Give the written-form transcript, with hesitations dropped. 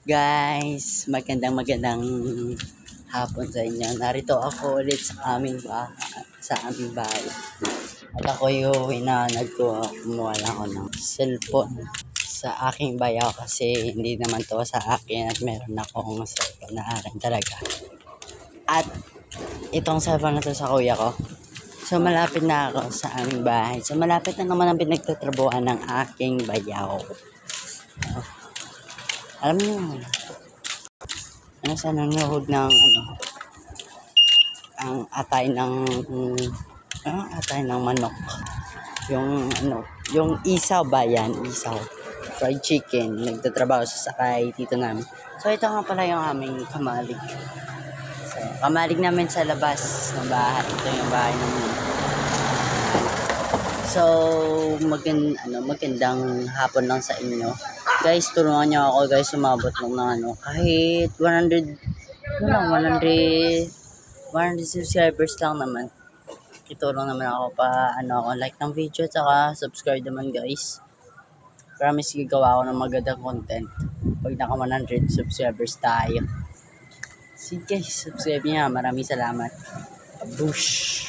Guys, magandang hapon sa inyo. Narito ako ulit sa aming bahay. At ako yung hinanag ko, kumuha lang ako ng cellphone sa aking bayaw kasi hindi naman to sa akin at meron akong cellphone na akin talaga. At itong cellphone na to sa kuya ko. So malapit na ako sa aming bahay. So malapit na naman ang pinagtatrabuhan ng aking bayaw. Alam niyo, sa nanonood ng ang atay ng manok, yung isaw ba yan, isaw fried chicken, nagtatrabaho sa sakay tito namin. So ito nga pala yung aming kamalig, so kamalig namin sa labas ng bahay. Ito yung bahay namin. So magandang hapon lang sa inyo guys. Tulungan niyo ako guys, sumabot lang ng kahit 100 subscribers lang naman. Itulong naman ako like ng video at subscribe naman guys. Promise gagawa ako ng magandang content pag naka 100 subscribers tayo. Sige guys, subscribe niya. Maraming salamat. Bush.